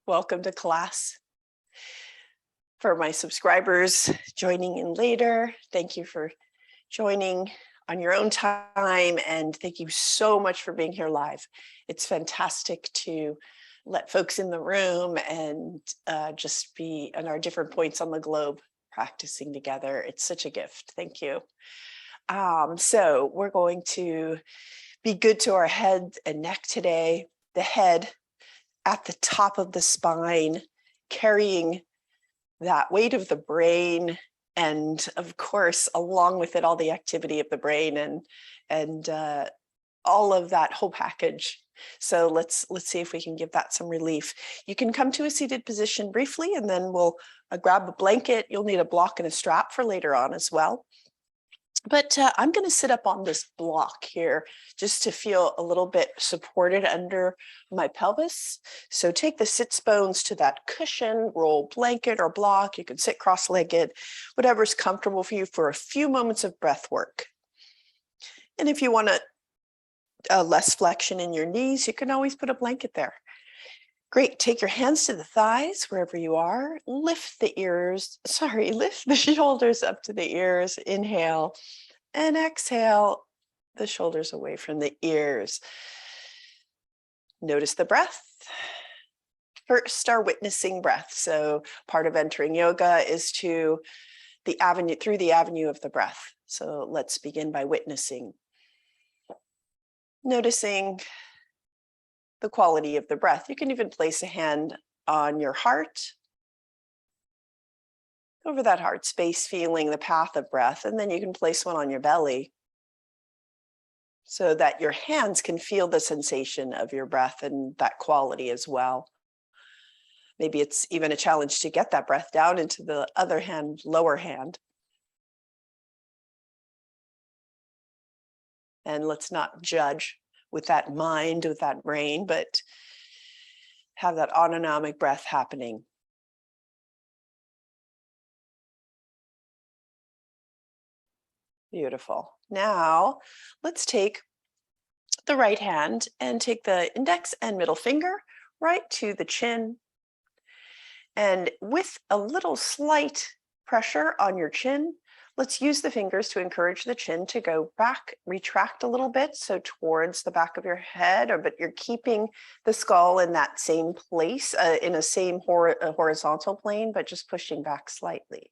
Welcome to class. For my subscribers joining in later, thank you for joining on your own time, and thank you so much for being here live. It's fantastic to let folks in the room and just be on our different points on the globe practicing together. It's such a gift. Thank you. So we're going to be good to our head and neck today. The head at the top of the spine, carrying that weight of the brain, and of course, along with it, all the activity of the brain and all of that whole package. So let's see if we can give that some relief. You can come to a seated position briefly, and then we'll grab a blanket. You'll need a block and a strap for later on as well. But I'm going to sit up on this block here just to feel a little bit supported under my pelvis. So take the sits bones to that cushion, roll blanket or block. You can sit cross-legged, whatever's comfortable for you for a few moments of breath work. And if you want less flexion in your knees, you can always put a blanket there. Great. Take your hands to the thighs wherever you are. Lift the shoulders up to the ears. Inhale and exhale the shoulders away from the ears. Notice the breath. First, our witnessing breath. So part of entering yoga is through the avenue of the breath. So let's begin by witnessing. Noticing the quality of the breath. You can even place a hand on your heart, over that heart space, feeling the path of breath, and then you can place one on your belly so that your hands can feel the sensation of your breath and that quality as well. Maybe it's even a challenge to get that breath down into the other hand, lower hand. And let's not judge with that mind, with that brain, but have that autonomic breath happening. Beautiful. Now, let's take the right hand and take the index and middle finger right to the chin. And with a little slight pressure on your chin, let's use the fingers to encourage the chin to go back, retract a little bit, so towards the back of your head, but you're keeping the skull in that same place, in a same horizontal plane, but just pushing back slightly.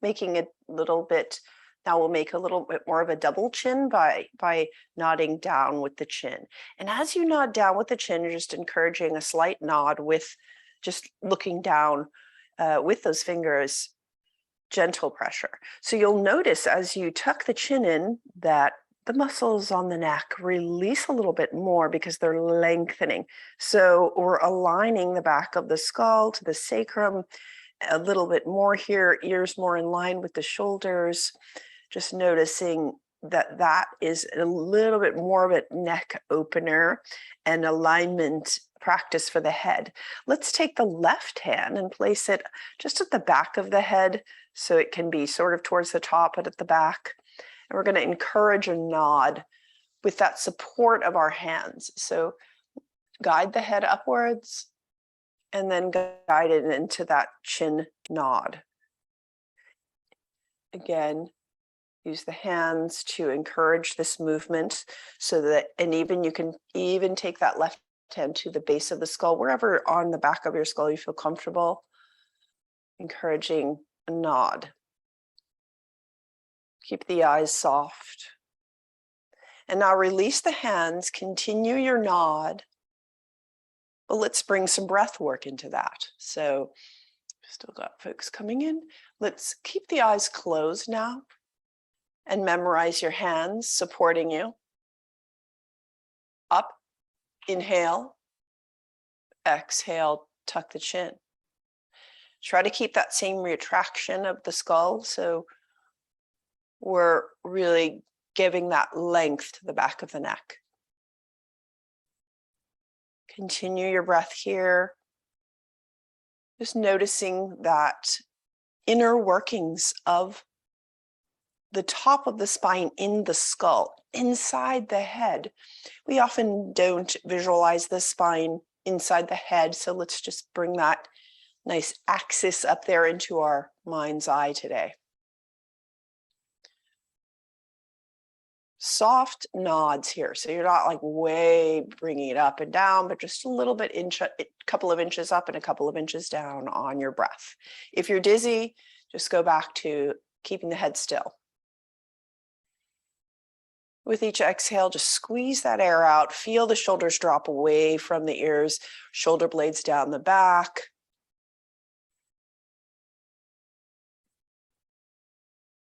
Making it a little bit, now we'll make a little bit more of a double chin by nodding down with the chin. And as you nod down with the chin, you're just encouraging a slight nod with just looking down with those fingers, gentle pressure. So you'll notice as you tuck the chin in that the muscles on the neck release a little bit more because they're lengthening. So we're aligning the back of the skull to the sacrum a little bit more here, ears more in line with the shoulders. Just noticing that that is a little bit more of a neck opener and alignment practice for the head. Let's take the left hand and place it just at the back of the head, so it can be sort of towards the top but at the back. And we're going to encourage a nod with that support of our hands. So guide the head upwards and then guide it into that chin nod. Again, use the hands to encourage this movement so that, and even you can even take that left hand to the base of the skull, wherever on the back of your skull you feel comfortable, encouraging a nod. Keep the eyes soft. And now release the hands, continue your nod, but let's bring some breath work into that. So still got folks coming in. Let's keep the eyes closed now and memorize your hands supporting you. Up, inhale, exhale, tuck the chin. Try to keep that same retraction of the skull, so we're really giving that length to the back of the neck. Continue your breath here. Just noticing that inner workings of the top of the spine in the skull, inside the head. We often don't visualize the spine inside the head. So let's just bring that nice axis up there into our mind's eye today. Soft nods here. So you're not like way bringing it up and down, but just a little bit, a couple of inches up and a couple of inches down on your breath. If you're dizzy, just go back to keeping the head still. With each exhale, just squeeze that air out. Feel the shoulders drop away from the ears, shoulder blades down the back.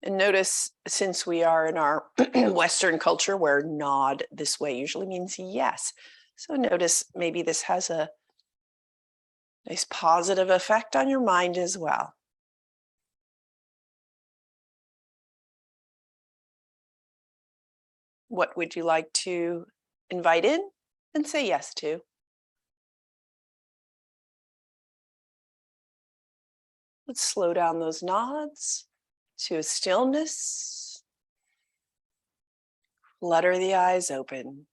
And notice, since we are in our Western culture where nod this way usually means yes. So notice maybe this has a nice positive effect on your mind as well. What would you like to invite in and say yes to? Let's slow down those nods to a stillness. Flutter the eyes open.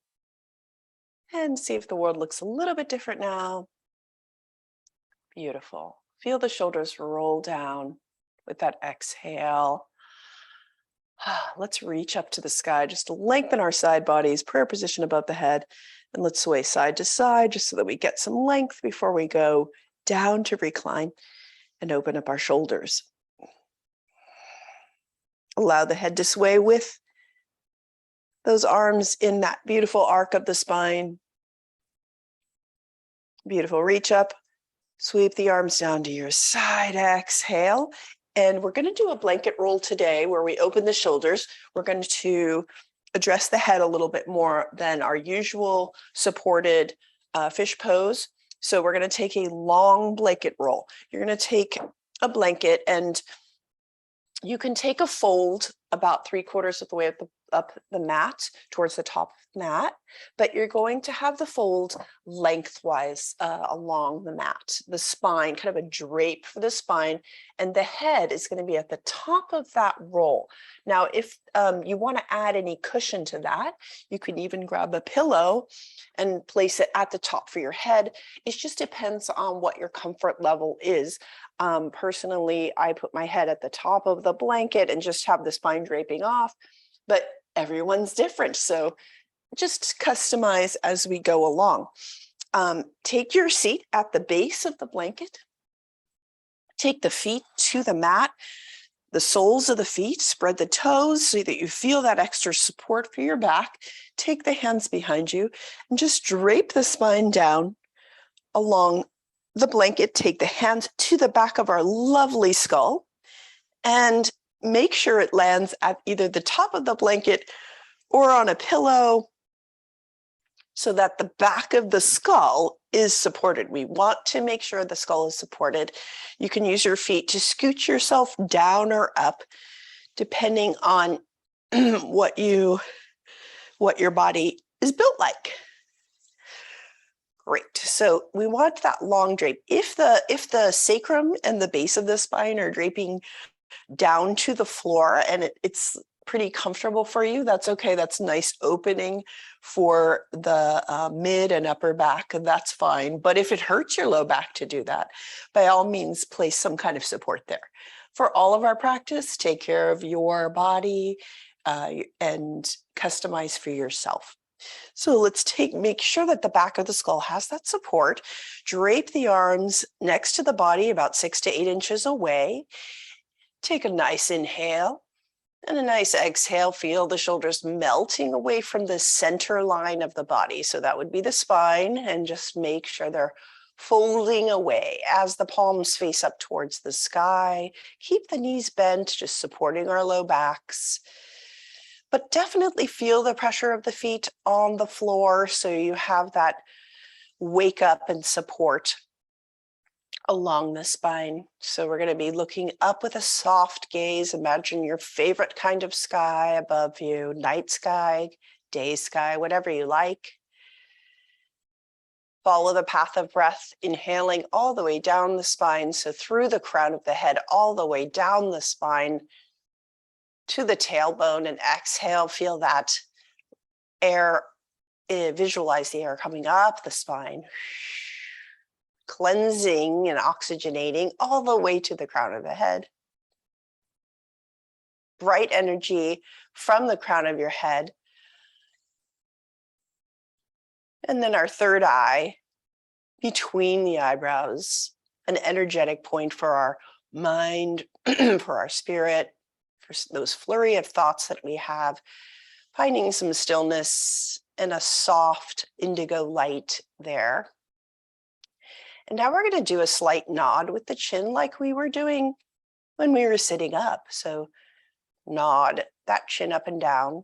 And see if the world looks a little bit different now. Beautiful. Feel the shoulders roll down with that exhale. Let's reach up to the sky, just to lengthen our side bodies, prayer position above the head. And let's sway side to side just so that we get some length before we go down to recline and open up our shoulders. Allow the head to sway with those arms in that beautiful arc of the spine. Beautiful. Reach up, sweep the arms down to your side, exhale. And we're going to do a blanket roll today where we open the shoulders. We're going to address the head a little bit more than our usual supported fish pose. So we're going to take a long blanket roll. You're going to take a blanket, and you can take a fold about 3/4 of the way up the mat towards the top of the mat, but you're going to have the fold lengthwise along the mat, the spine, kind of a drape for the spine, and the head is going to be at the top of that roll. Now, if you want to add any cushion to that, you can even grab a pillow and place it at the top for your head. It just depends on what your comfort level is. Personally, I put my head at the top of the blanket and just have the spine draping off, but everyone's different. So just customize as we go along. Take your seat at the base of the blanket. Take the feet to the mat, the soles of the feet, spread the toes so that you feel that extra support for your back. Take the hands behind you and just drape the spine down along the blanket. Take the hands to the back of our lovely skull and make sure it lands at either the top of the blanket or on a pillow so that the back of the skull is supported. We want to make sure the skull is supported. You can use your feet to scoot yourself down or up, depending on what your body is built like. Great. So we want that long drape. If the sacrum and the base of the spine are draping down to the floor and it's pretty comfortable for you, that's okay. That's nice opening for the mid and upper back, and that's fine. But if it hurts your low back to do that, by all means, place some kind of support there. For all of our practice, take care of your body and customize for yourself. So let's make sure that the back of the skull has that support. Drape the arms next to the body about 6 to 8 inches away. Take a nice inhale and a nice exhale. Feel the shoulders melting away from the center line of the body. So that would be the spine, and just make sure they're folding away as the palms face up towards the sky. Keep the knees bent, just supporting our low backs. But definitely feel the pressure of the feet on the floor so you have that wake up and support along the spine. So we're going to be looking up with a soft gaze. Imagine your favorite kind of sky above you, night sky, day sky, whatever you like. Follow the path of breath, inhaling all the way down the spine. So through the crown of the head, all the way down the spine to the tailbone, and exhale. Feel that air, visualize the air coming up the spine cleansing and oxygenating all the way to the crown of the head. Bright energy from the crown of your head. And then our third eye between the eyebrows, an energetic point for our mind, for our spirit, for those flurry of thoughts that we have, finding some stillness and a soft indigo light there. And now we're going to do a slight nod with the chin like we were doing when we were sitting up. So nod that chin up and down.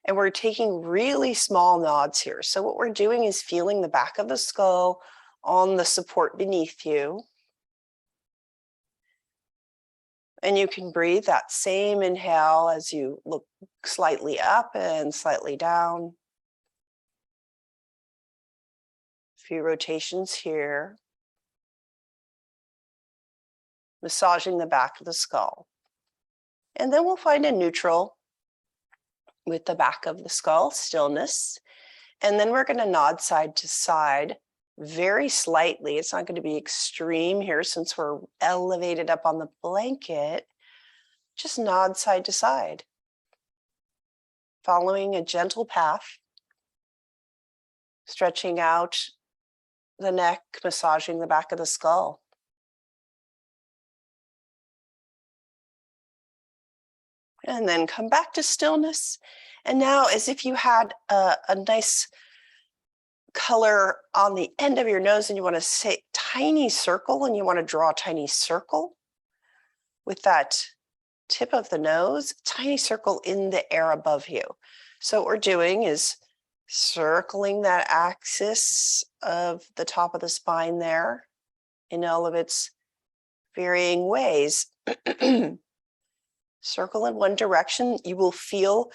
And we're taking really small nods here. So what we're doing is feeling the back of the skull on the support beneath you. And you can breathe that same inhale as you look slightly up and slightly down. A few rotations here. Massaging the back of the skull. And then we'll find a neutral with the back of the skull, stillness. And then we're going to nod side to side very slightly. It's not going to be extreme here since we're elevated up on the blanket. Just nod side to side, following a gentle path, stretching out the neck, massaging the back of the skull. And then come back to stillness. And now, as if you had a nice color on the end of your nose and you want to say tiny circle and you want to draw a tiny circle with that tip of the nose, tiny circle in the air above you. So what we're doing is circling that axis of the top of the spine there in all of its varying ways. Circle in one direction, you will feel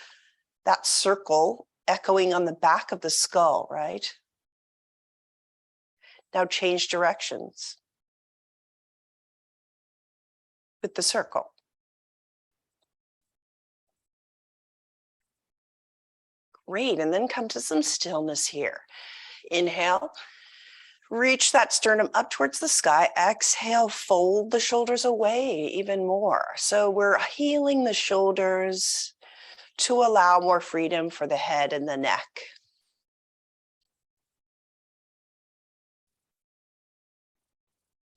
that circle echoing on the back of the skull, right? Now change directions with the circle. Great, and then come to some stillness here. Inhale, reach that sternum up towards the sky. Exhale, fold the shoulders away even more. So we're healing the shoulders to allow more freedom for the head and the neck.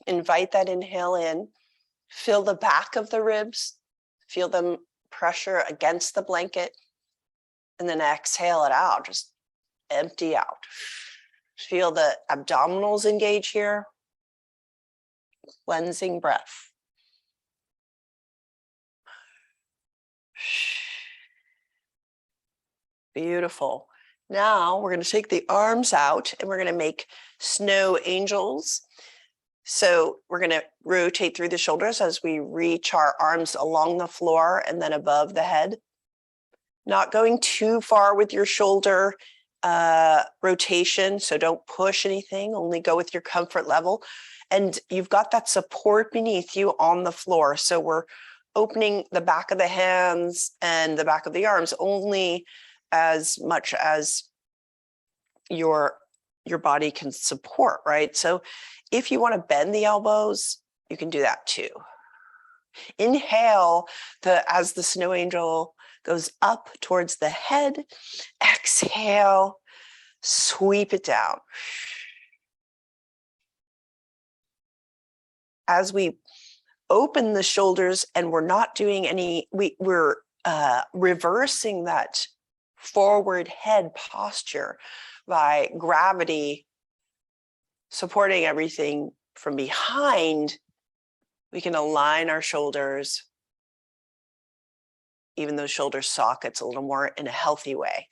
Invite that inhale in. Feel the back of the ribs. Feel them pressure against the blanket. And then exhale it out. Just empty out. Feel the abdominals engage here. Cleansing breath. Beautiful. Now we're going to take the arms out and we're going to make snow angels. So we're going to rotate through the shoulders as we reach our arms along the floor and then above the head. Not going too far with your shoulder rotation, so don't push anything, only go with your comfort level. And you've got that support beneath you on the floor. So we're opening the back of the hands and the back of the arms only as much as your body can support, right? So if you want to bend the elbows, you can do that too. Inhale as the snow angel goes up towards the head. Exhale, sweep it down. As we open the shoulders and we're not doing we're reversing that forward head posture by gravity supporting everything from behind. We can align our shoulders, even those shoulder sockets a little more in a healthy way.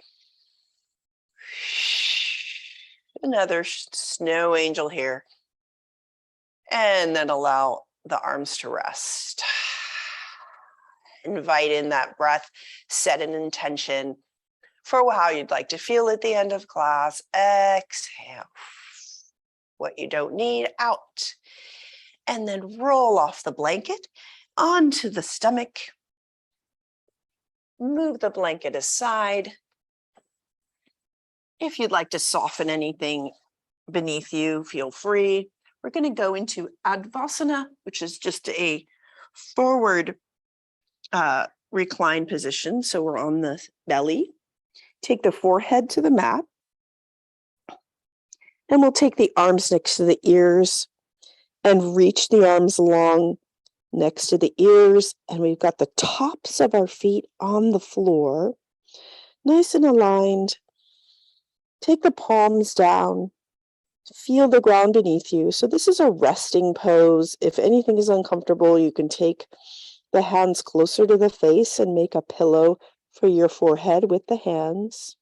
Another snow angel here. And then allow the arms to rest. Invite in that breath, set an intention for how you'd like to feel at the end of class. Exhale. What you don't need, out. And then roll off the blanket onto the stomach. Move the blanket aside. If you'd like to soften anything, beneath you, feel free. We're going to go into Advasana, which is just a forward recline position. So we're on the belly. Take the forehead to the mat. And we'll take the arms next to the ears and reach the arms long next to the ears. And we've got the tops of our feet on the floor, nice and aligned. Take the palms down. Feel the ground beneath you. So this is a resting pose. If anything is uncomfortable, you can take the hands closer to the face and make a pillow for your forehead with the hands.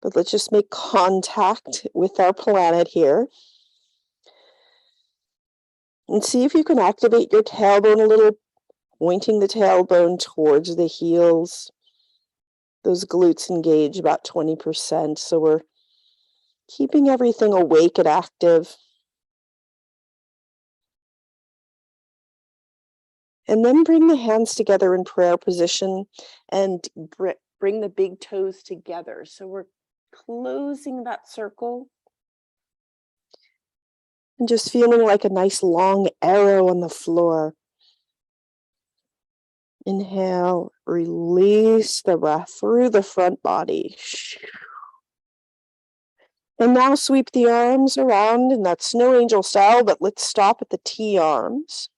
But let's just make contact with our planet here. And see if you can activate your tailbone a little, pointing the tailbone towards the heels. Those glutes engage about 20%. So we're keeping everything awake and active. And then bring the hands together in prayer position and bring the big toes together. So we're closing that circle. And just feeling like a nice long arrow on the floor. Inhale, release the breath through the front body. And now sweep the arms around in that snow angel style, but let's stop at the T arms.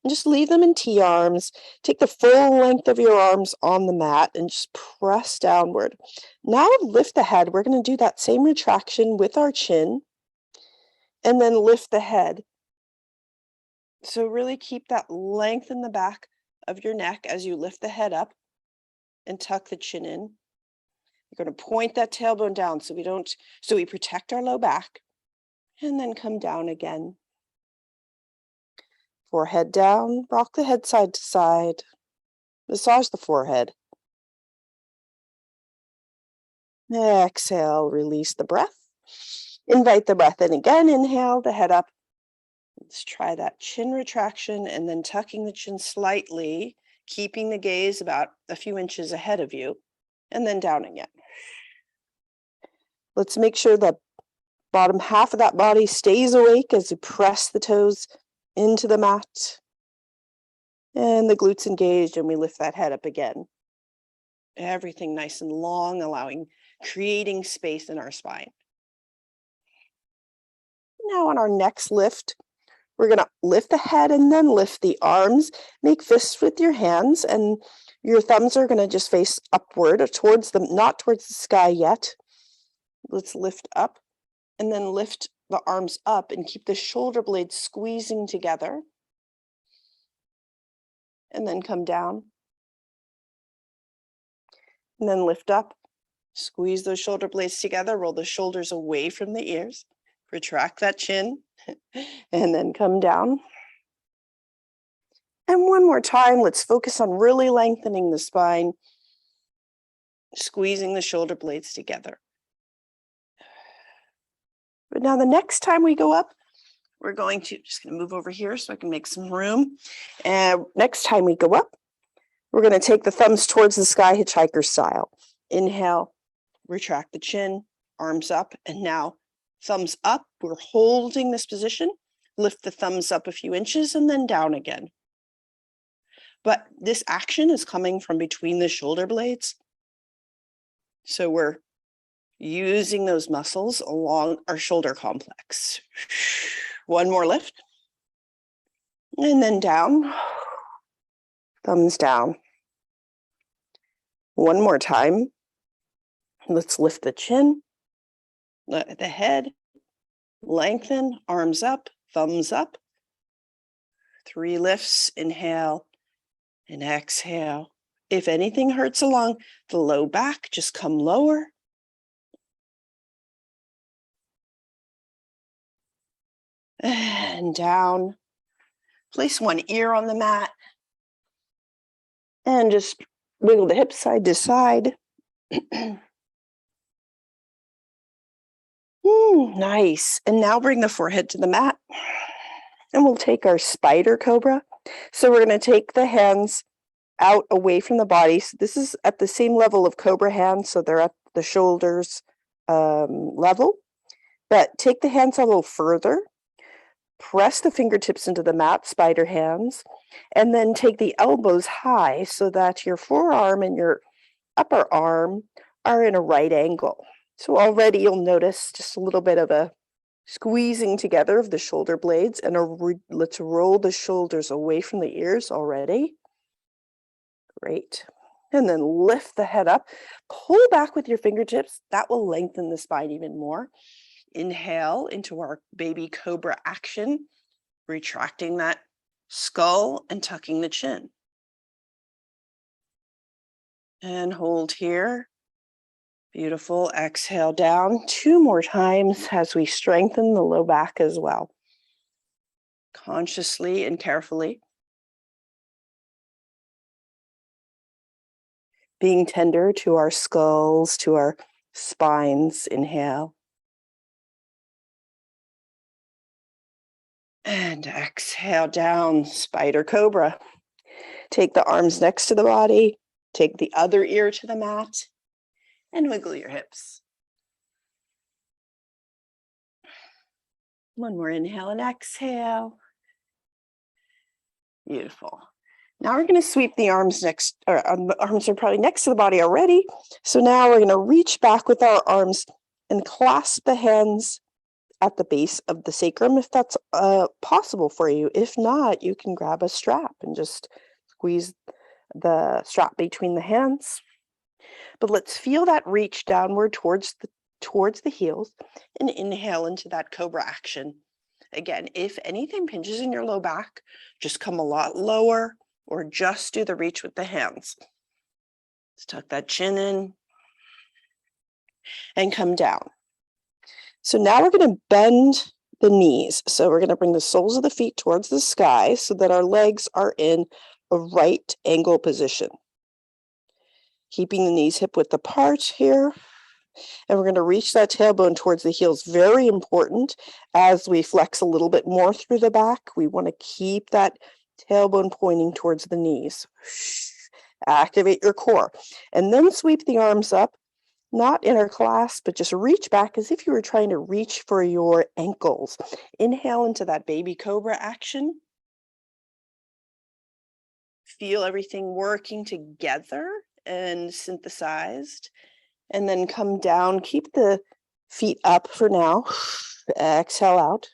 And just leave them in T arms. Take the full length of your arms on the mat and just press downward. Now lift the head. We're going to do that same retraction with our chin. And then lift the head. So really keep that length in the back of your neck as you lift the head up and tuck the chin in. You're going to point that tailbone down so we protect our low back, and then come down again. Forehead down, rock the head side to side. Massage the forehead. Exhale, release the breath. Invite the breath in again. Inhale the head up. Let's try that chin retraction and then tucking the chin slightly, keeping the gaze about a few inches ahead of you, and then down again. Let's make sure the bottom half of that body stays awake as you press the toes into the mat. And the glutes engaged, and we lift that head up again. Everything nice and long, creating space in our spine. Now on our next lift, we're going to lift the head and then lift the arms. Make fists with your hands, and your thumbs are going to just face upward or towards them, not towards the sky yet. Let's lift up and then lift the arms up and keep the shoulder blades squeezing together. And then come down. And then lift up. Squeeze those shoulder blades together. Roll the shoulders away from the ears. Retract that chin. And then come down. And one more time, let's focus on really lengthening the spine. Squeezing the shoulder blades together. But now the next time we go up, we're just going to move over here so I can make some room. And next time we go up, we're going to take the thumbs towards the sky, hitchhiker style. Inhale, retract the chin, arms up, and now thumbs up. We're holding this position. Lift the thumbs up a few inches and then down again. But this action is coming from between the shoulder blades. So we're using those muscles along our shoulder complex. One more lift. And then down. Thumbs down. One more time. Let's lift the chin, the head, lengthen, arms up, thumbs up. 3 lifts, inhale and exhale. If anything hurts along the low back, just come lower. And down. Place one ear on the mat. And just wiggle the hips side to side. Nice. And now bring the forehead to the mat. And we'll take our spider cobra. So we're going to take the hands out away from the body. So this is at the same level of cobra hands. So they're at the shoulders level, but take the hands a little further. Press the fingertips into the mat, spider hands, and then take the elbows high so that your forearm and your upper arm are in a right angle. So already you'll notice just a little bit of a squeezing together of the shoulder blades, and let's roll the shoulders away from the ears already. Great. And then lift the head up, pull back with your fingertips. That will lengthen the spine even more. Inhale into our baby cobra action, retracting that skull and tucking the chin. And hold here. Beautiful. Exhale down 2 more times as we strengthen the low back as well. Consciously and carefully. Being tender to our skulls, to our spines. Inhale. And exhale down, spider cobra. Take the arms next to the body. Take the other ear to the mat and wiggle your hips. One more inhale and exhale. Beautiful. Now we're going to sweep the arms next, or the arms are probably next to the body already. So now we're going to reach back with our arms and clasp the hands at the base of the sacrum if that's possible for you. If not, you can grab a strap and just squeeze the strap between the hands. But let's feel that reach downward towards the heels and inhale into that cobra action. Again, if anything pinches in your low back, just come a lot lower or just do the reach with the hands. Let's tuck that chin in and come down. So now we're going to bend the knees. So we're going to bring the soles of the feet towards the sky so that our legs are in a right angle position. Keeping the knees hip width apart here. And we're going to reach that tailbone towards the heels. Very important as we flex a little bit more through the back. We want to keep that tailbone pointing towards the knees. Activate your core. And then sweep the arms up, not interclasp, but just reach back as if you were trying to reach for your ankles. Inhale into that baby cobra action. Feel everything working together and synthesized. And then come down, keep the feet up for now. Exhale out.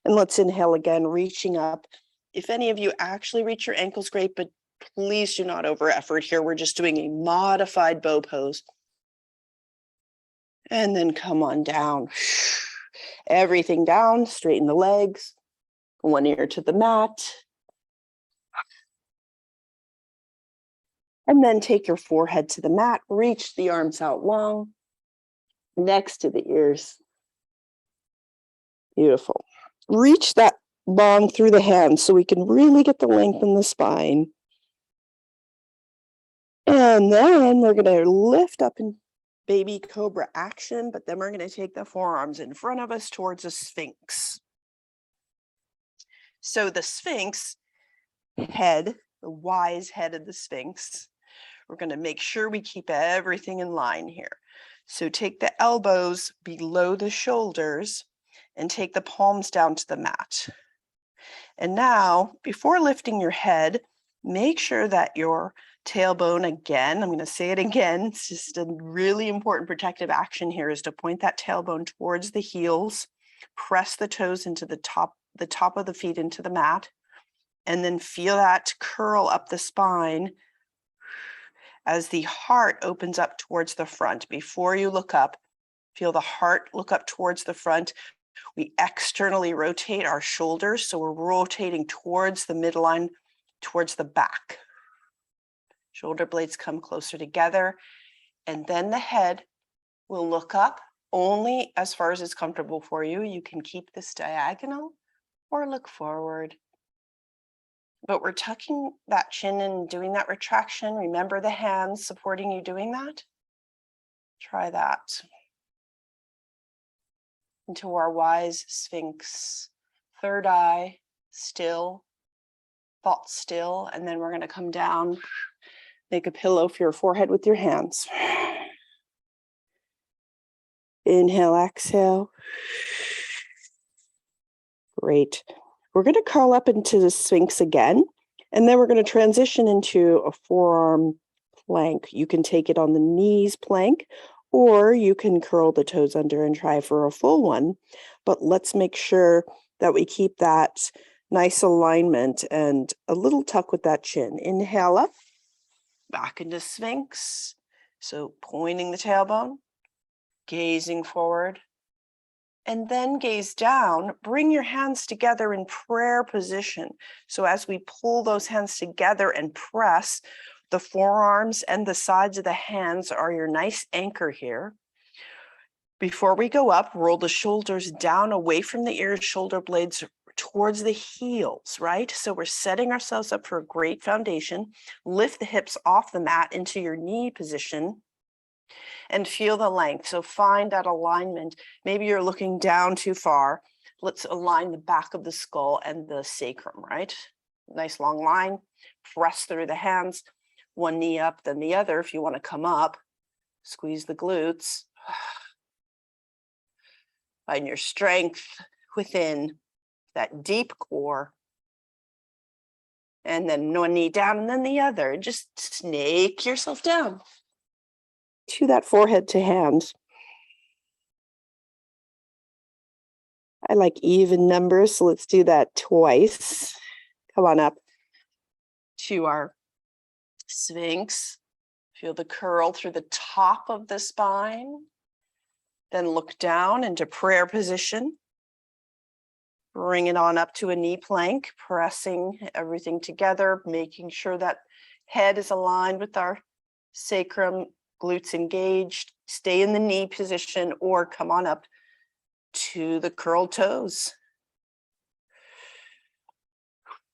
And let's inhale again, reaching up. If any of you actually reach your ankles, great, but please do not over effort here. We're just doing a modified bow pose. And then come on down. Everything down, straighten the legs. One ear to the mat. And then take your forehead to the mat, reach the arms out long, next to the ears. Beautiful. Reach that long through the hands so we can really get the length in the spine. And then we're going to lift up in baby cobra action, but then we're going to take the forearms in front of us towards a sphinx. So the sphinx head, the wise head of the sphinx, we're going to make sure we keep everything in line here. So take the elbows below the shoulders and take the palms down to the mat. And now, before lifting your head, make sure that your tailbone, again, I'm going to say it again, it's just a really important protective action here, is to point that tailbone towards the heels, press the toes into the top of the feet into the mat, and then feel that curl up the spine as the heart opens up towards the front. Before you look up, feel the heart look up towards the front. We externally rotate our shoulders, so we're rotating towards the midline, towards the back. Shoulder blades come closer together, and then the head will look up only as far as it's comfortable for you. You can keep this diagonal or look forward. But we're tucking that chin and doing that retraction. Remember the hands supporting you doing that. Try that. Into our wise sphinx. Third eye, still, thought still, and then we're going to come down, make a pillow for your forehead with your hands. Inhale, exhale. Great. We're going to curl up into the Sphinx again, and then we're going to transition into a forearm plank. You can take it on the knees plank, or you can curl the toes under and try for a full one. But let's make sure that we keep that nice alignment and a little tuck with that chin. Inhale up, back into Sphinx. So pointing the tailbone, gazing forward, and then gaze down. Bring your hands together in prayer position. So as we pull those hands together and press, the forearms and the sides of the hands are your nice anchor here. Before we go up, roll the shoulders down away from the ears, shoulder blades towards the heels, right? So we're setting ourselves up for a great foundation. Lift the hips off the mat into your knee position and feel the length. So find that alignment. Maybe you're looking down too far. Let's align the back of the skull and the sacrum, right? Nice long line. Press through the hands. One knee up, then the other. If you want to come up, squeeze the glutes. Find your strength within that deep core. And then one knee down and then the other. Just snake yourself down to that forehead to hands. I like even numbers, so let's do that twice. Come on up to our Sphinx. Feel the curl through the top of the spine. Then look down into prayer position. Bring it on up to a knee plank, pressing everything together, making sure that head is aligned with our sacrum, glutes engaged. Stay in the knee position or come on up to the curled toes.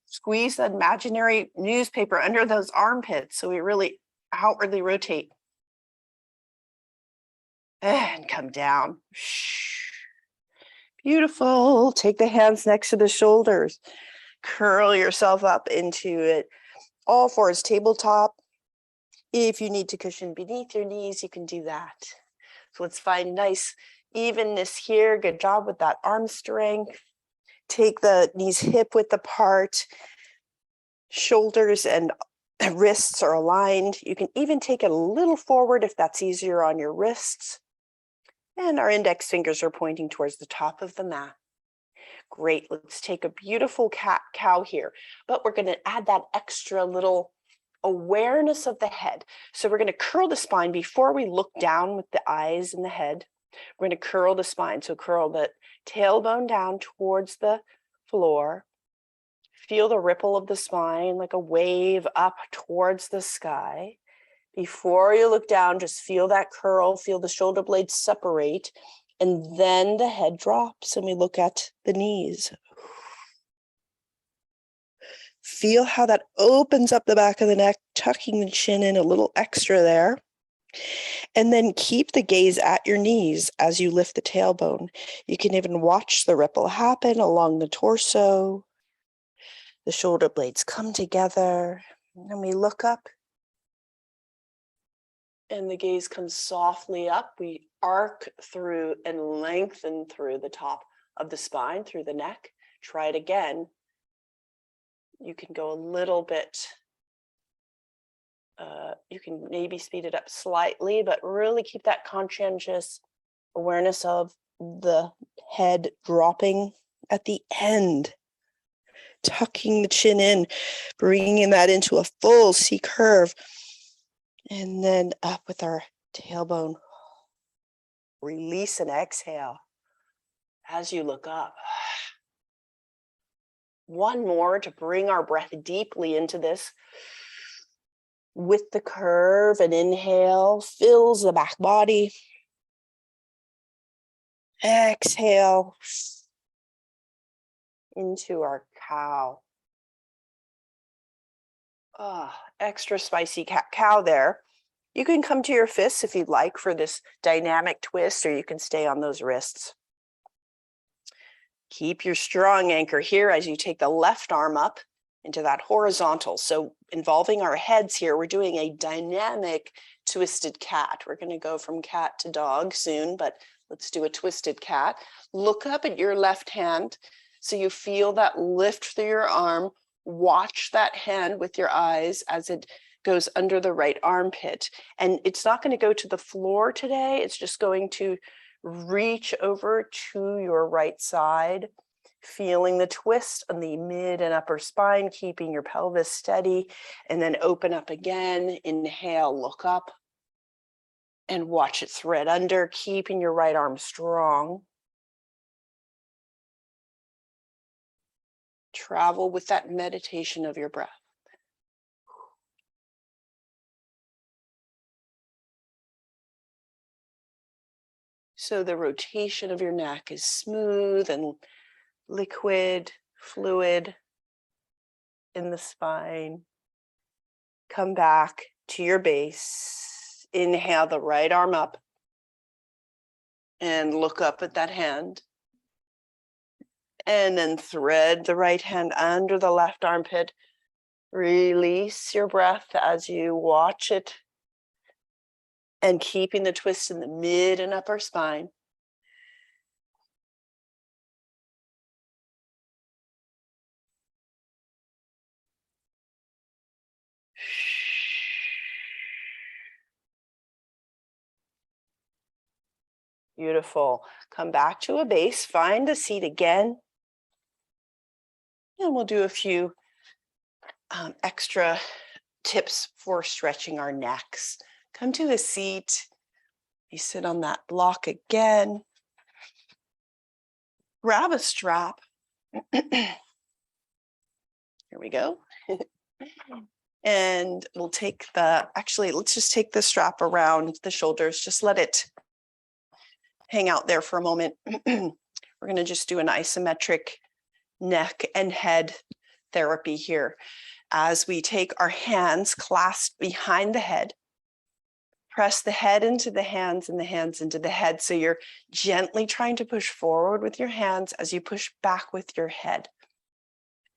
Squeeze that imaginary newspaper under those armpits so we really outwardly rotate. And come down. Beautiful. Take the hands next to the shoulders. Curl yourself up into it. All fours, tabletop. If you need to cushion beneath your knees, you can do that. So let's find nice evenness here. Good job with that arm strength. Take the knees hip width apart. Shoulders and wrists are aligned. You can even take it a little forward if that's easier on your wrists. And our index fingers are pointing towards the top of the mat. Great, let's take a beautiful cat-cow here, but we're gonna add that extra little awareness of the head. So we're gonna curl the spine before we look down with the eyes and the head. We're gonna curl the spine, so curl the tailbone down towards the floor. Feel the ripple of the spine like a wave up towards the sky. Before you look down, just feel that curl, feel the shoulder blades separate, and then the head drops and we look at the knees. Feel how that opens up the back of the neck, tucking the chin in a little extra there. And then keep the gaze at your knees as you lift the tailbone. You can even watch the ripple happen along the torso. The shoulder blades come together, and we look up. And the gaze comes softly up. We arc through and lengthen through the top of the spine, through the neck. Try it again. You can go a little bit, you can maybe speed it up slightly, but really keep that conscientious awareness of the head dropping at the end. Tucking the chin in, bringing that into a full C curve. And then up with our tailbone. Release and exhale as you look up. One more to bring our breath deeply into this. With the curve, and inhale fills the back body. Exhale into our cow. Extra spicy cat-cow there. You can come to your fists if you'd like for this dynamic twist, or you can stay on those wrists. Keep your strong anchor here as you take the left arm up into that horizontal. So involving our heads here, we're doing a dynamic twisted cat. We're going to go from cat to dog soon, but Let's do a twisted cat. Look up at your left hand so you feel that lift through your arm. Watch that hand with your eyes as it goes under the right armpit. And it's not going to go to the floor today. It's just going to reach over to your right side, feeling the twist on the mid and upper spine, keeping your pelvis steady, and then open up again. Inhale, look up and watch it thread under, keeping your right arm strong. Travel with that meditation of your breath. So the rotation of your neck is smooth and liquid, fluid in the spine. Come back to your base. Inhale the right arm up and look up at that hand. And then thread the right hand under the left armpit. Release your breath as you watch it. And keeping the twist in the mid and upper spine. Beautiful. Come back to a base, find a seat again. And we'll do a few extra tips for stretching our necks. Come to a seat. You sit on that block again. Grab a strap. Here we go. And we'll take let's just take the strap around the shoulders. Just let it hang out there for a moment. We're going to just do an isometric neck and head therapy here. As we take our hands clasped behind the head, press the head into the hands and the hands into the head. So you're gently trying to push forward with your hands as you push back with your head.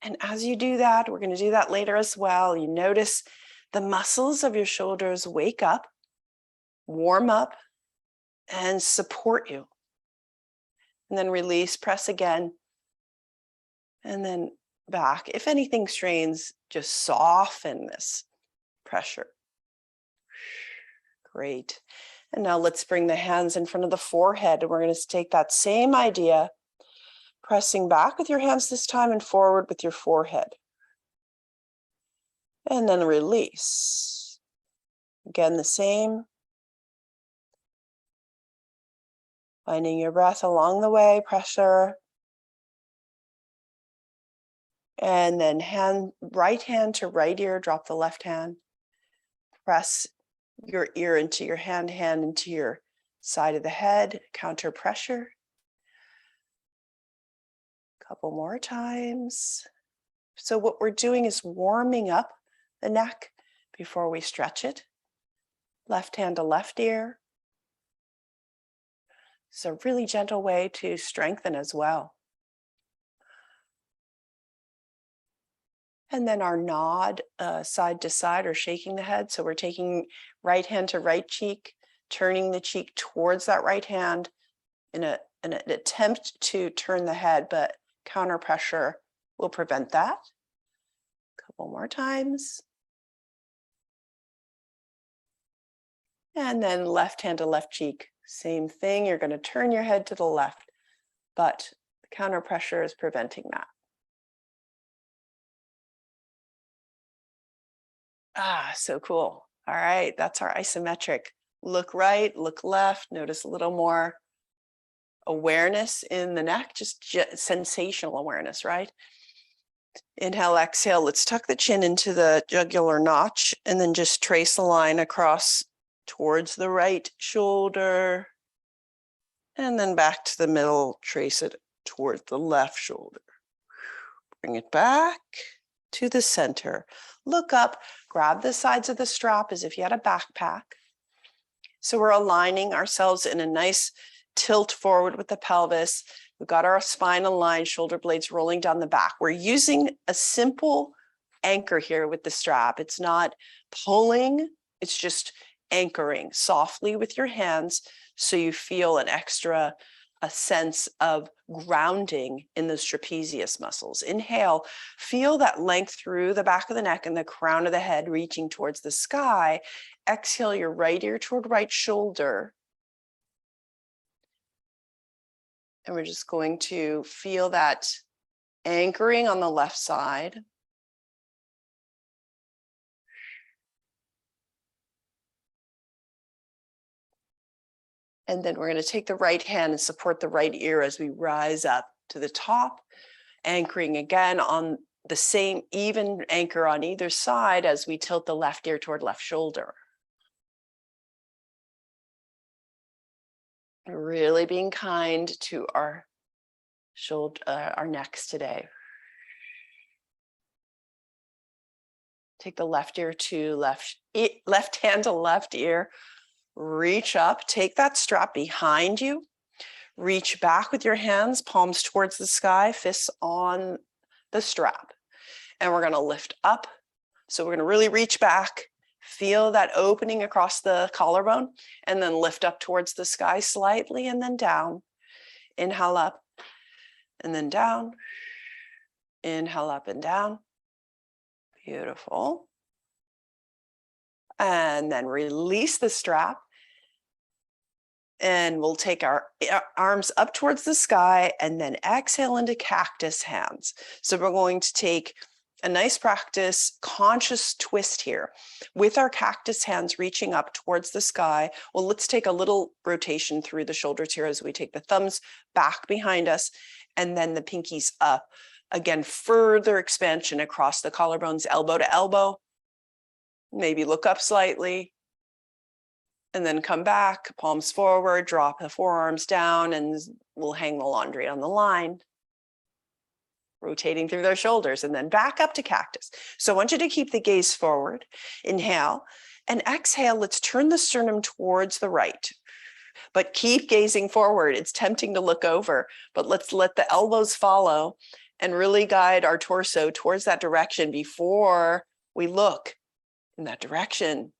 And as you do that, we're going to do that later as well. You notice the muscles of your shoulders wake up, warm up, and support you. And then release, press again, and then back. If anything strains, just soften this pressure. Great. And now let's bring the hands in front of the forehead. And we're going to take that same idea, pressing back with your hands this time and forward with your forehead. And then release. Again, the same. Finding your breath along the way, pressure. And then right hand to right ear, drop the left hand. Press your ear into your hand into your side of the head, counter pressure. Couple more times. So what we're doing is warming up the neck before we stretch it. Left hand to left ear. It's a really gentle way to strengthen as well. And then our nod side to side or shaking the head. So we're taking right hand to right cheek, turning the cheek towards that right hand in an attempt to turn the head, but counter pressure will prevent that. Couple more times. And then left hand to left cheek. Same thing. You're going to turn your head to the left, but the counter pressure is preventing that. So cool. All right, that's our isometric. Look right, look left, notice a little more awareness in the neck, just sensational awareness, right? Inhale, exhale. Let's tuck the chin into the jugular notch and then just trace a line across towards the right shoulder. And then back to the middle, trace it toward the left shoulder. Bring it back to the center. Look up, grab the sides of the strap as if you had a backpack. So we're aligning ourselves in a nice tilt forward with the pelvis. We've got our spine aligned, shoulder blades rolling down the back. We're using a simple anchor here with the strap. It's not pulling, it's just anchoring softly with your hands so you feel a sense of grounding in those trapezius muscles. Inhale, feel that length through the back of the neck and the crown of the head reaching towards the sky. Exhale your right ear toward right shoulder. And we're just going to feel that anchoring on the left side. And then we're going to take the right hand and support the right ear as we rise up to the top, anchoring again on the same even anchor on either side as we tilt the left ear toward left shoulder. Really being kind to our shoulder, our necks today. Take the left ear to left hand to left ear. Reach up, take that strap behind you. Reach back with your hands, palms towards the sky, fists on the strap. And we're going to lift up. So we're going to really reach back, feel that opening across the collarbone, and then lift up towards the sky slightly and then down. Inhale up and then down. Inhale up and down. Beautiful. And then release the strap. And we'll take our arms up towards the sky and then exhale into cactus hands. So we're going to take a nice practice, conscious twist here with our cactus hands reaching up towards the sky. Well, let's take a little rotation through the shoulders here as we take the thumbs back behind us and then the pinkies up. Again, further expansion across the collarbones, elbow to elbow. Maybe look up slightly. And then come back, palms forward, drop the forearms down, and we'll hang the laundry on the line. Rotating through their shoulders, and then back up to cactus. So I want you to keep the gaze forward. Inhale, and exhale, let's turn the sternum towards the right. But keep gazing forward. It's tempting to look over, but let's let the elbows follow and really guide our torso towards that direction before we look in that direction.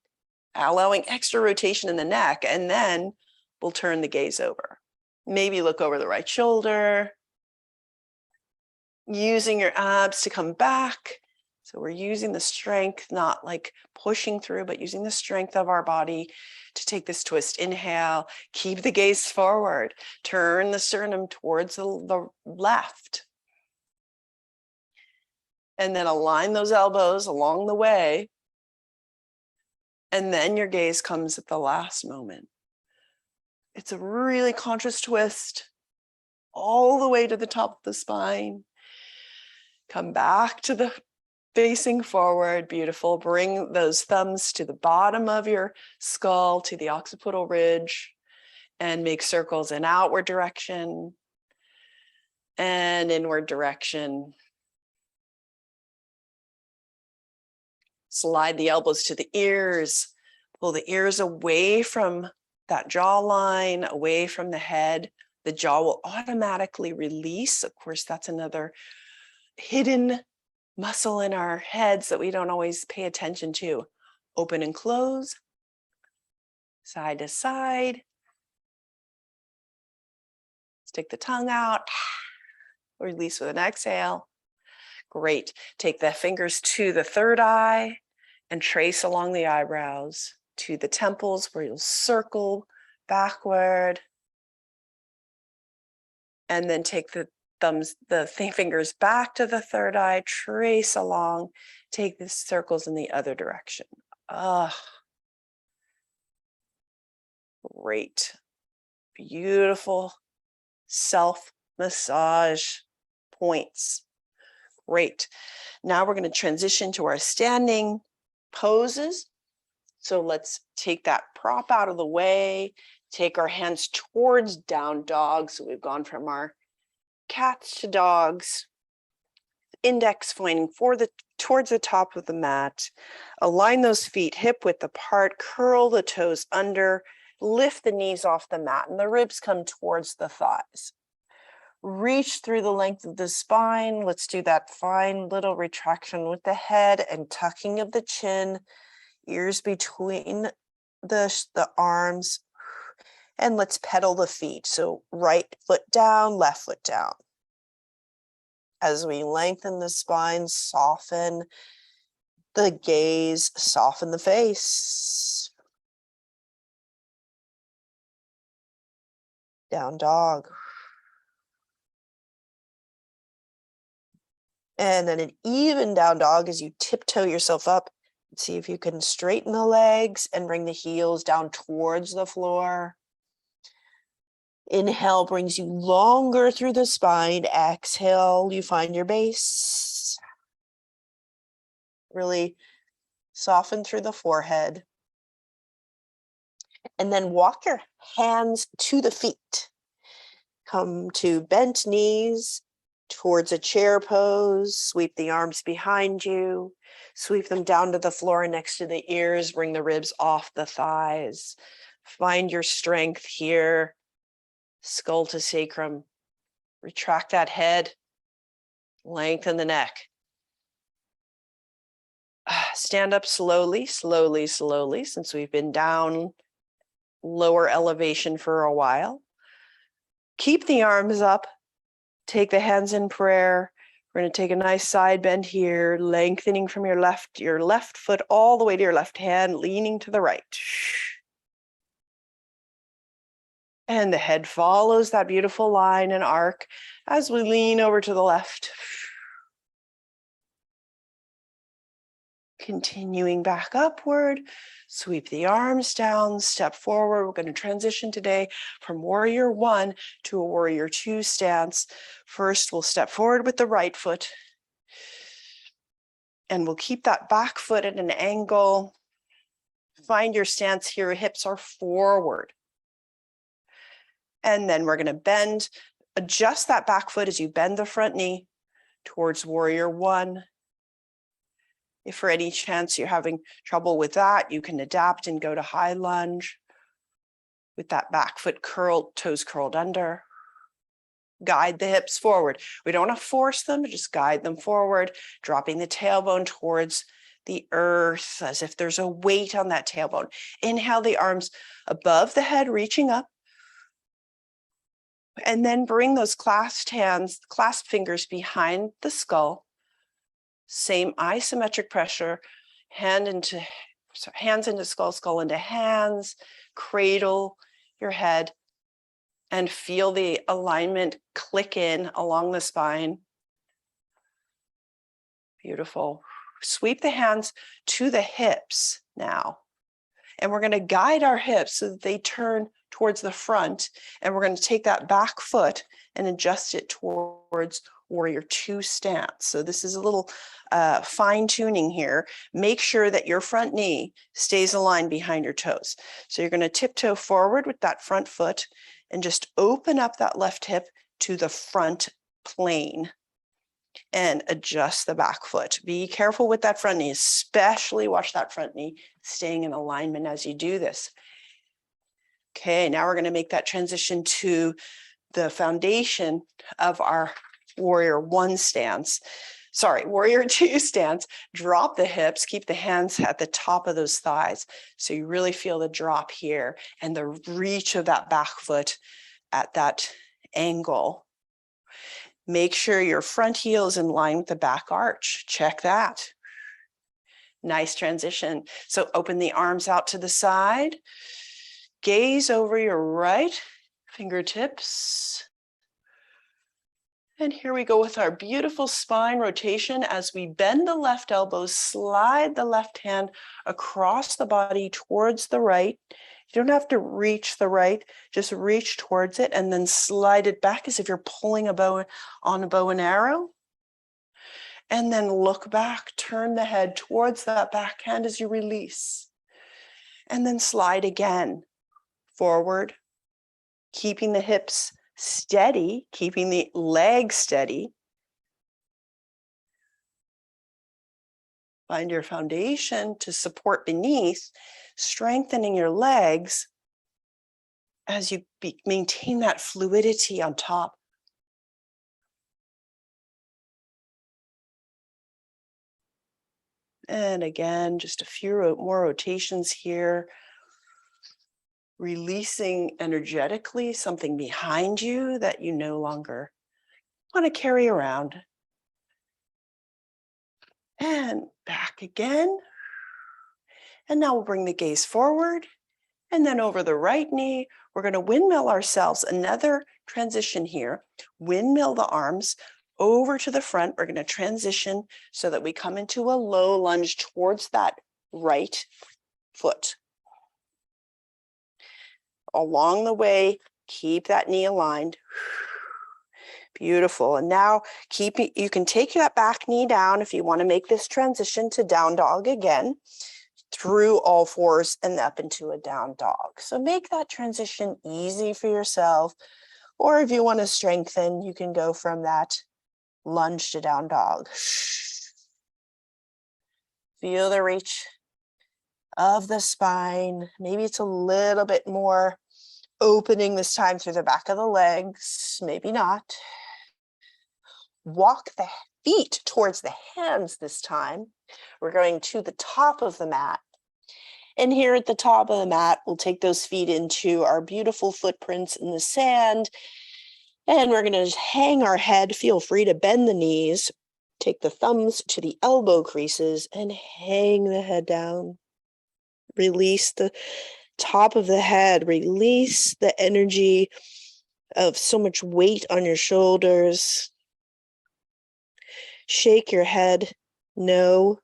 Allowing extra rotation in the neck, and then we'll turn the gaze over. Maybe look over the right shoulder, using your abs to come back. So we're using the strength, not like pushing through, but using the strength of our body to take this twist. Inhale, keep the gaze forward, turn the sternum towards the left. And then align those elbows along the way. And then your gaze comes at the last moment. It's a really conscious twist all the way to the top of the spine. Come back to the facing forward. Beautiful. Bring those thumbs to the bottom of your skull, to the occipital ridge, and make circles in outward direction and inward direction. Slide the elbows to the ears, pull the ears away from that jawline, away from the head. The jaw will automatically release. Of course, that's another hidden muscle in our heads that we don't always pay attention to. Open and close, side to side. Stick the tongue out, release with an exhale. Great. Take the fingers to the third eye and trace along the eyebrows to the temples where you'll circle backward. And then take the fingers back to the third eye, trace along, take the circles in the other direction. Great. Beautiful self-massage points. Great. Now we're going to transition to our standing poses. So let's take that prop out of the way, take our hands towards down dog. So we've gone from our cats to dogs, index pointing towards the top of the mat. Align those feet hip width apart, curl the toes under, lift the knees off the mat, and the ribs come towards the thighs. Reach through the length of the spine. Let's do that fine little retraction with the head and tucking of the chin, ears between the arms, and let's pedal the feet. So right foot down, left foot down. As we lengthen the spine, soften the gaze, soften the face. Down dog. And then an even down dog as you tiptoe yourself up. See if you can straighten the legs and bring the heels down towards the floor. Inhale brings you longer through the spine. Exhale, you find your base. Really soften through the forehead. And then walk your hands to the feet. Come to bent knees towards a chair pose. Sweep the arms behind you. Sweep them down to the floor next to the ears. Bring the ribs off the thighs. Find your strength here. Skull to sacrum. Retract that head. Lengthen the neck. Stand up slowly, slowly, slowly, since we've been down lower elevation for a while. Keep the arms up. Take the hands in prayer. We're going to take a nice side bend here, lengthening from your left foot all the way to your left hand, leaning to the right. And the head follows that beautiful line and arc as we lean over to the left. Continuing back upward, sweep the arms down, step forward. We're going to transition today from warrior one to a warrior two stance. First, we'll step forward with the right foot. And we'll keep that back foot at an angle. Find your stance here, hips are forward. And then we're going to bend, adjust that back foot as you bend the front knee towards warrior one. If for any chance you're having trouble with that, you can adapt and go to high lunge with that back foot curled, toes curled under. Guide the hips forward. We don't want to force them, just guide them forward, dropping the tailbone towards the earth as if there's a weight on that tailbone. Inhale the arms above the head, reaching up. And then bring those clasped hands, clasped fingers behind the skull. Same isometric pressure, hands into skull, skull into hands, cradle your head, and feel the alignment click in along the spine. Beautiful. Sweep the hands to the hips now. And we're going to guide our hips so that they turn towards the front. And we're going to take that back foot and adjust it towards warrior two stance. So this is a little fine tuning here. Make sure that your front knee stays aligned behind your toes. So you're going to tiptoe forward with that front foot and just open up that left hip to the front plane and adjust the back foot. Be careful with that front knee, especially watch that front knee staying in alignment as you do this. Okay, now we're going to make that transition to the foundation of our warrior one stance. Warrior two stance. Drop the hips, keep the hands at the top of those thighs. So you really feel the drop here and the reach of that back foot at that angle. Make sure your front heel is in line with the back arch. Check that. Nice transition. So open the arms out to the side. Gaze over your right fingertips. And here we go with our beautiful spine rotation as we bend the left elbow, slide the left hand across the body towards the right. You don't have to reach the right, just reach towards it and then slide it back as if you're pulling a bow on a bow and arrow. And then look back, turn the head towards that back hand as you release. And then slide again, forward, keeping the hips steady, keeping the legs steady. Find your foundation to support beneath, strengthening your legs as you maintain that fluidity on top. And again, just a few more rotations here. releasing energetically something behind you that you no longer want to carry around. And back again. And now we'll bring the gaze forward and then over the right knee. We're going to windmill ourselves. Another transition here. Windmill the arms over to the front. We're going to transition so that we come into a low lunge towards that right foot. Along the way, keep that knee aligned. Beautiful. And now you can take that back knee down if you want to make this transition to down dog again, through all fours and up into a down dog. So make that transition easy for yourself. Or if you want to strengthen, you can go from that lunge to down dog. Feel the reach of the spine. Maybe it's a little bit more opening this time through the back of the legs, maybe not. Walk the feet towards the hands this time. We're going to the top of the mat. And here at the top of the mat, we'll take those feet into our beautiful footprints in the sand. And we're going to hang our head. Feel free to bend the knees. Take the thumbs to the elbow creases and hang the head down. Release the top of the head. Release the energy of so much weight on your shoulders. Shake your head, no.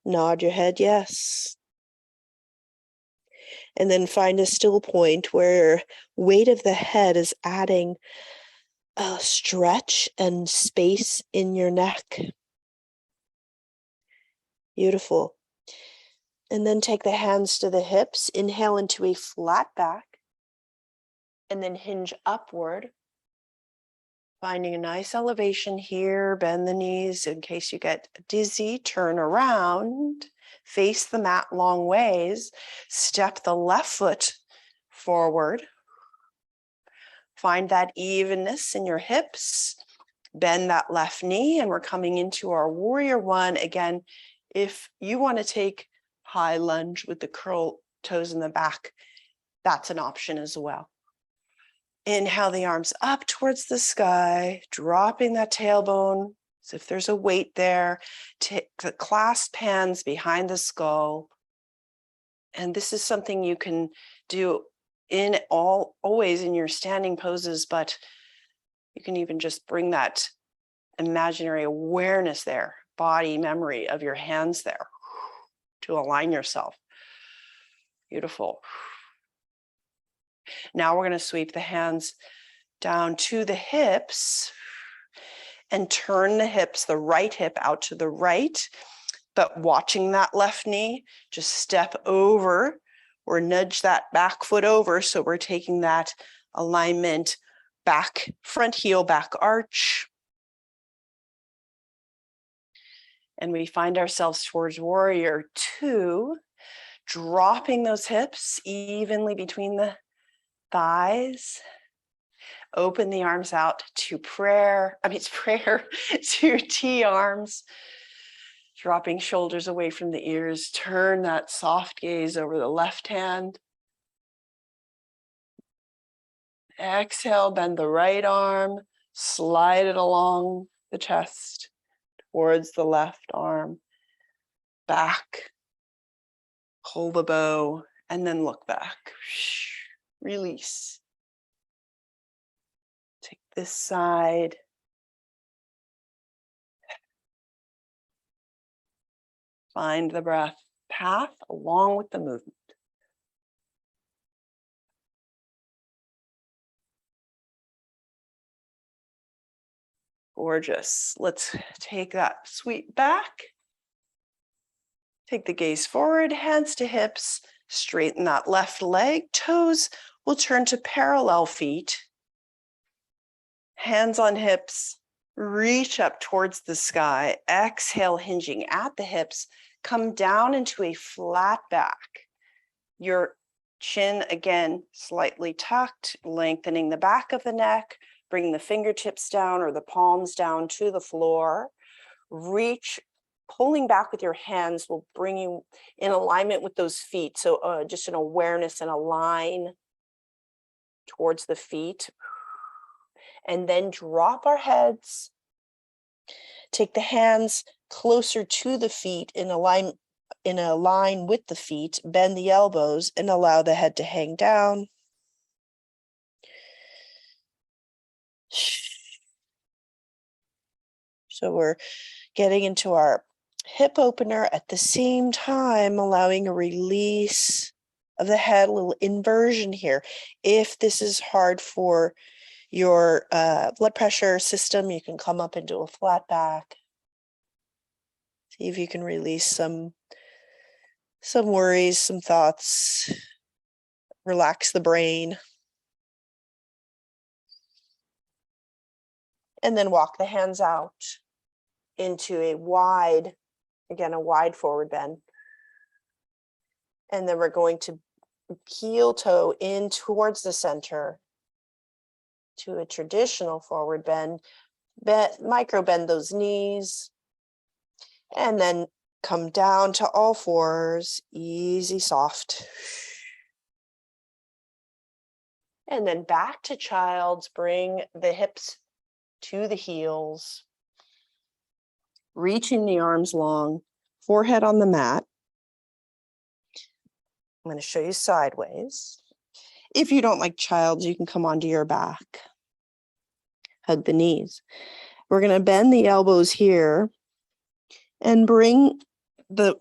Nod your head, yes. And then find a still point where weight of the head is adding a stretch and space in your neck. Beautiful. And then take the hands to the hips. Inhale into a flat back. And then hinge upward. Finding a nice elevation here, bend the knees in case you get dizzy, turn around, face the mat long ways, step the left foot forward. Find that evenness in your hips, bend that left knee, and we're coming into our warrior one. Again, if you want to take high lunge with the curl toes in the back, that's an option as well. Inhale the arms up towards the sky, dropping that tailbone. So if there's a weight there, take the clasp hands behind the skull. And this is something you can do always in your standing poses, but you can even just bring that imaginary awareness there, body memory of your hands there to align yourself. Beautiful. Now we're going to sweep the hands down to the hips and turn the hips, the right hip out to the right, but watching that left knee, just step over or nudge that back foot over. So we're taking that alignment back, front heel, back arch. And we find ourselves towards warrior two, dropping those hips evenly between the thighs. Open the arms out to prayer to T arms. Dropping shoulders away from the ears. Turn that soft gaze over the left hand. Exhale, bend the right arm. Slide it along the chest towards the left arm. Back. Pull the bow and then look back. Release. Take this side. Find the breath path along with the movement. Gorgeous. Let's take that sweep back. Take the gaze forward, hands to hips. Straighten that left leg. Toes will turn to parallel feet. Hands on hips. Reach up towards the sky. Exhale, hinging at the hips. Come down into a flat back. Your chin, again, slightly tucked, lengthening the back of the neck. Bring the fingertips down or the palms down to the floor. Reach pulling back with your hands will bring you in alignment with those feet. So just an awareness and a line towards the feet. And then drop our heads. Take the hands closer to the feet in a line with the feet. Bend the elbows and allow the head to hang down. So we're getting into our hip opener at the same time, allowing a release of the head, a little inversion here. If this is hard for your blood pressure system, you can come up into a flat back. See if you can release some worries, some thoughts, relax the brain. And then walk the hands out into a wide forward bend. And then we're going to heel toe in towards the center to a traditional forward bend. Micro bend those knees. And then come down to all fours, easy, soft. And then back to child's, bring the hips to the heels, reaching the arms long, forehead on the mat. I'm going to show you sideways. If you don't like child's, you can come onto your back. Hug the knees. We're going to bend the elbows here and bring the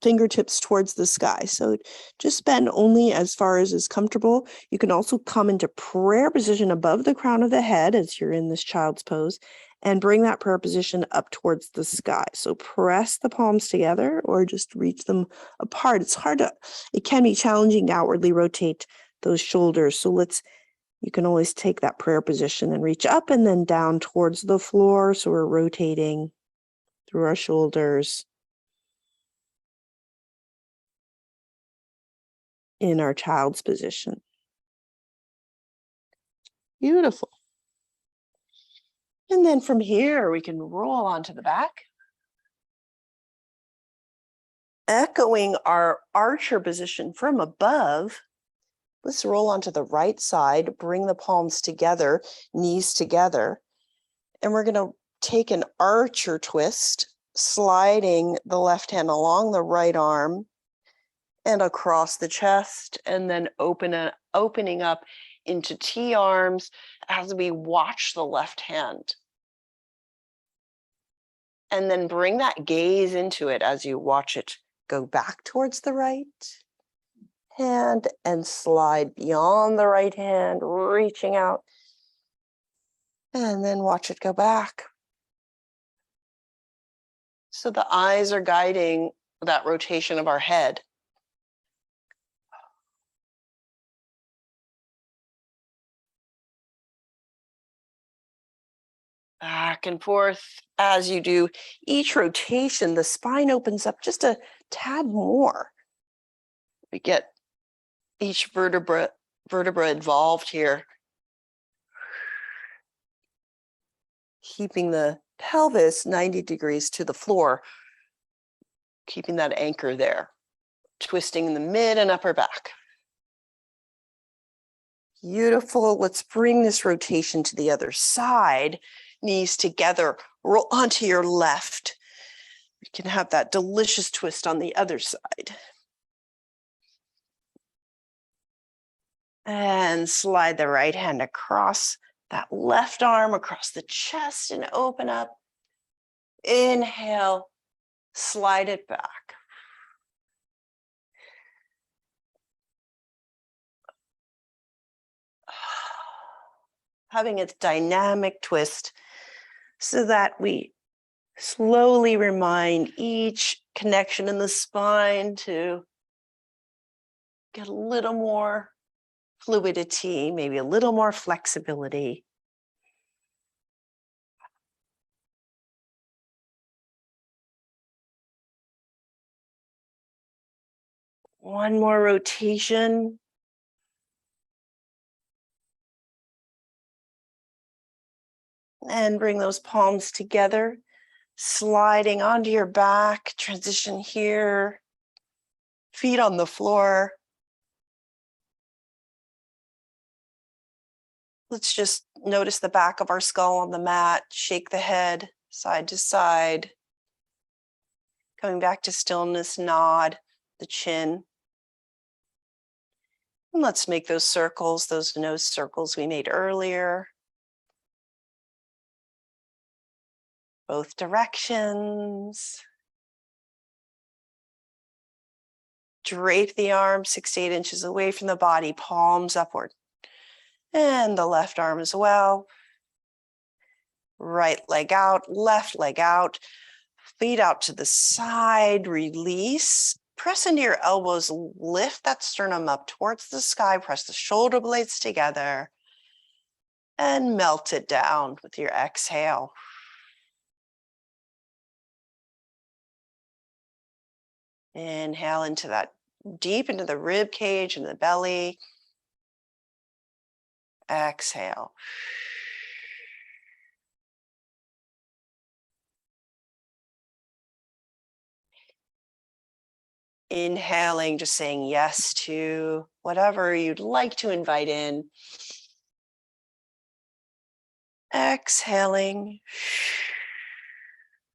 fingertips towards the sky. So just bend only as far as is comfortable. You can also come into prayer position above the crown of the head as you're in this child's pose and bring that prayer position up towards the sky. So press the palms together or just reach them apart. It can be challenging to outwardly rotate those shoulders. So you can always take that prayer position and reach up and then down towards the floor. So we're rotating through our shoulders in our child's position. Beautiful. And then from here, we can roll onto the back. Echoing our archer position from above, let's roll onto the right side, bring the palms together, knees together, and we're going to take an archer twist, sliding the left hand along the right arm and across the chest, and then opening up into T arms as we watch the left hand. And then bring that gaze into it as you watch it go back towards the right hand and slide beyond the right hand, reaching out. And then watch it go back. So the eyes are guiding that rotation of our head. Back and forth as you do each rotation, the spine opens up just a tad more. We get each vertebra involved here. Keeping the pelvis 90 degrees to the floor, keeping that anchor there, twisting in the mid and upper back. Beautiful. Let's bring this rotation to the other side. Knees together, roll onto your left. You can have that delicious twist on the other side. And slide the right hand across that left arm, across the chest, and open up. Inhale, slide it back. Having a dynamic twist so that we slowly remind each connection in the spine to get a little more fluidity, maybe a little more flexibility. One more rotation. And bring those palms together. sliding onto your back, transition here, feet on the floor. Let's just notice the back of our skull on the mat, shake the head side to side. Coming back to stillness, nod the chin. And let's make those circles, those nose circles we made earlier. Both directions. Drape the arm 6 to 8 inches away from the body, palms upward. And the left arm as well. Right leg out, left leg out. Feet out to the side, release. Press into your elbows, lift that sternum up towards the sky, press the shoulder blades together, and melt it down with your exhale. Inhale into that, deep into the rib cage and the belly. Exhale. Inhaling, just saying yes to whatever you'd like to invite in. Exhaling,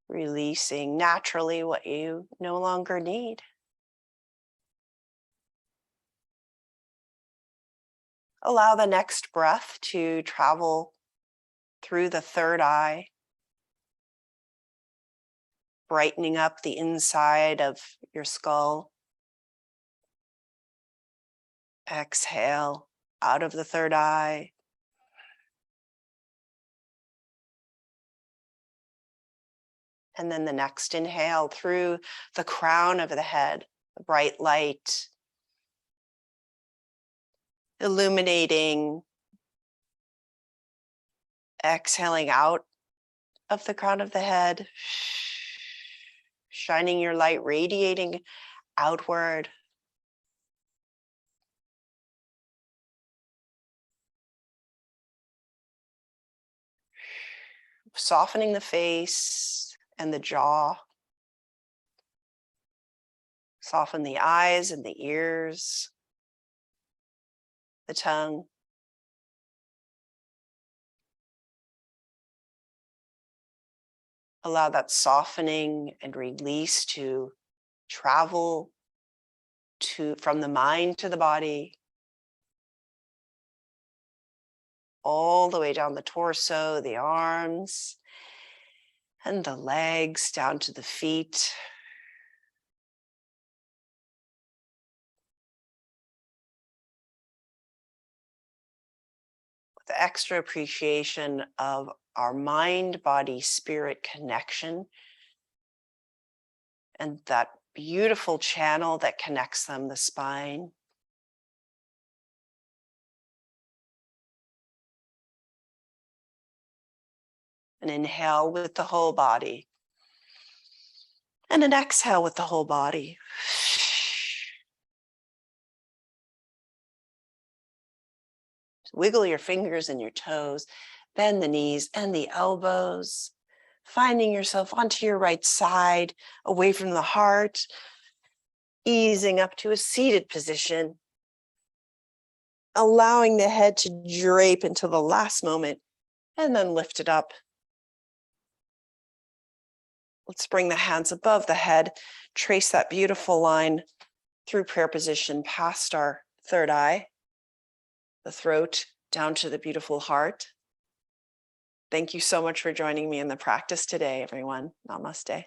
releasing naturally what you no longer need. Allow the next breath to travel through the third eye, brightening up the inside of your skull. Exhale out of the third eye. And then the next inhale through the crown of the head, the bright light, illuminating. Exhaling out of the crown of the head, shining your light, radiating outward. Softening the face and the jaw. Soften the eyes and the ears, the tongue. Allow that softening and release to travel from the mind to the body, all the way down the torso, the arms, and the legs down to the feet. With the extra appreciation of our mind, body, spirit connection, and that beautiful channel that connects them, the spine. An inhale with the whole body. And an exhale with the whole body. Wiggle your fingers and your toes. Bend the knees and the elbows. Finding yourself onto your right side, away from the heart. Easing up to a seated position. Allowing the head to drape until the last moment. And then lift it up. Let's bring the hands above the head, trace that beautiful line through prayer position past our third eye, the throat, down to the beautiful heart. Thank you so much for joining me in the practice today, everyone. Namaste.